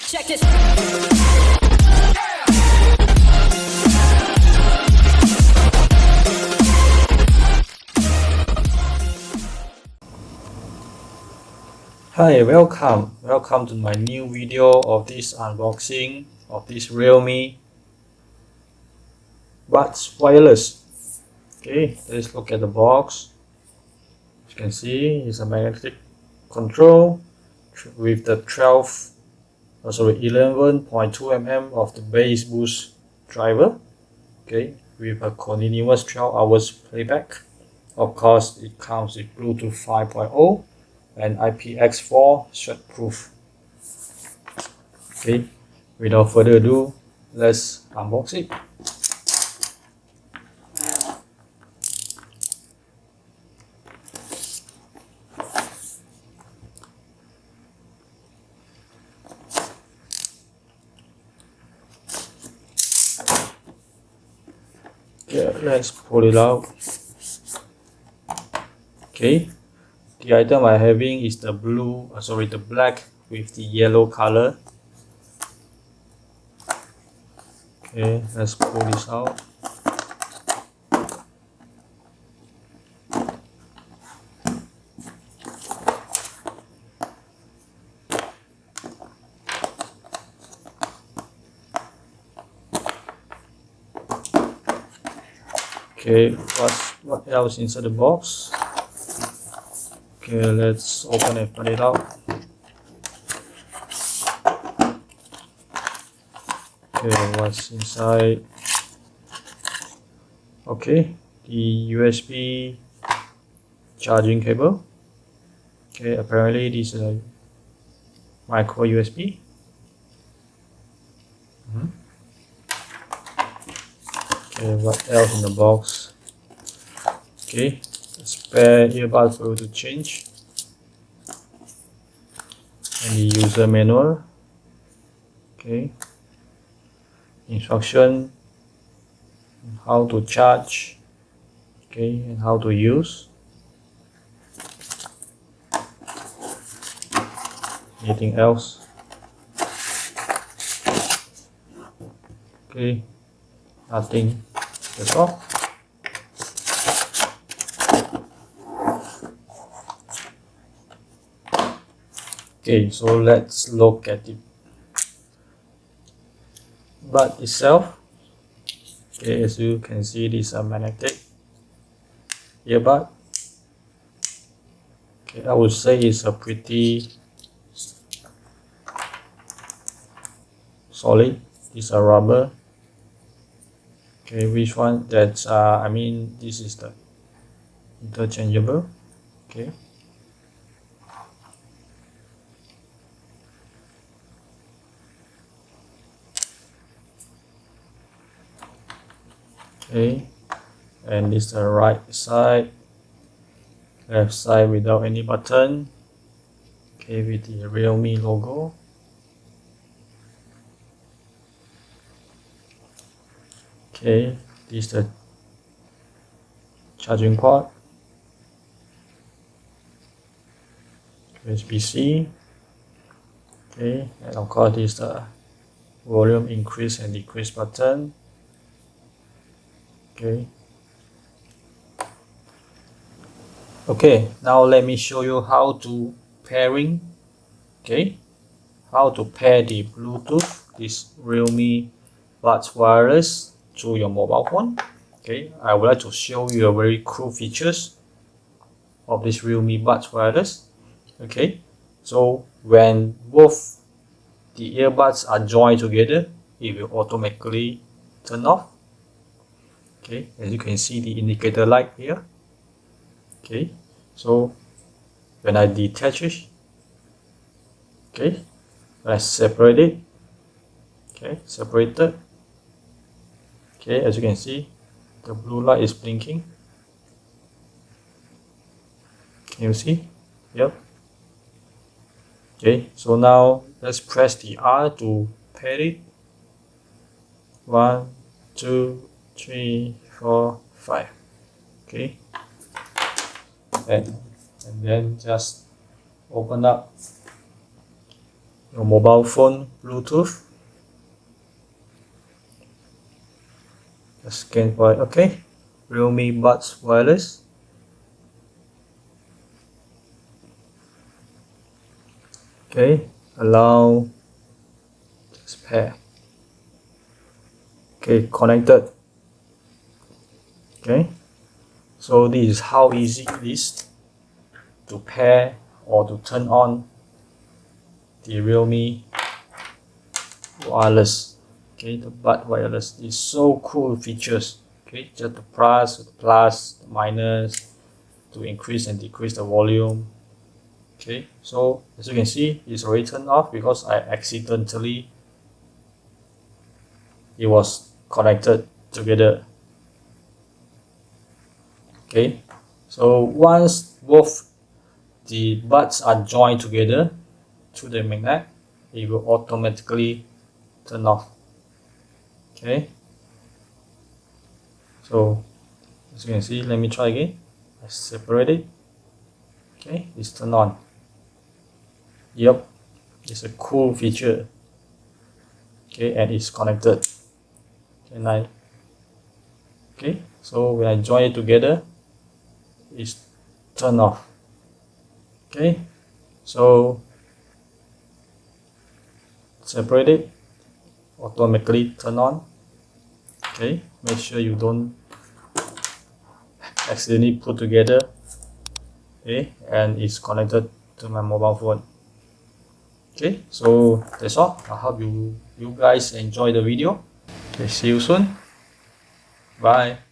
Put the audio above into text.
Check this. Hi, welcome to my new video of this unboxing of this Realme Buds Wireless. Okay, let's look at the box. As you can see, it's a magnetic control with the 11.2 mm of the bass boost driver. Okay, with a continuous 12 hours playback. Of course, it comes with Bluetooth 5.0 and IPX4 sweatproof. Okay, without further ado, let's unbox it. Okay, let's pull it out. Okay, the item I'm having is the the black with the yellow color. Okay, let's pull this out. Okay, what else inside the box? Okay, let's open and put it out. Okay, what's inside? Okay, the USB charging cable. Okay, apparently this is a micro USB. Okay, what else in the box? Okay, a spare earbud for you to change, and the user manual. Okay, instruction on how to charge. Okay, and how to use. Anything else? Okay, nothing. That's all. Okay, so let's look at the bud itself. Okay, as you can see, this is a magnetic earbud. Okay, I would say it's a pretty solid. It's a rubber. Okay, which one? That's this is the interchangeable. Okay. Okay, and this is the right side, left side without any button. Okay, with the Realme logo. Okay, this is the charging port. USB-C. Okay, and of course this is the volume increase and decrease button. Okay. Okay, now let me show you how to pairing. Okay, how to pair the Bluetooth, this Realme Buds Wireless, to your mobile phone. Okay, I would like to show you a very cool features of this Realme Buds Wireless. Okay, so when both the earbuds are joined together, it will automatically turn off. Okay, as you can see the indicator light here. Okay, so when I detach it, okay, when I separate it, okay, separated. Okay, as you can see, the blue light is blinking. Can you see? Yep. Okay, so now let's press the R to pair it. 1, 2, 3, 4, 5. Okay, and then just open up your mobile phone Bluetooth. Scan for it. Okay, Realme Buds Wireless. Okay, allow this pair. Okay, connected. Okay, so this is how easy it is to pair or to turn on the Realme wireless. Okay, the Bud wireless is so cool features. Okay, just the plus, the minus, to increase and decrease the volume. Okay, so as you can see, it's already turned off because I accidentally it was connected together. Okay, so once both the buds are joined together to the magnet, it will automatically turn off. Okay, so as you can see, let me try again. I separate it. Okay, it's turned on. Yep, it's a cool feature. Okay, and it's connected. Okay, so when I join it together, it's turned off. Okay, so separate it, automatically turn on. Okay, make sure you don't accidentally put together. Okay, and it's connected to my mobile phone. Okay, so that's all. I hope you guys enjoy the video. Okay, see you soon. Bye.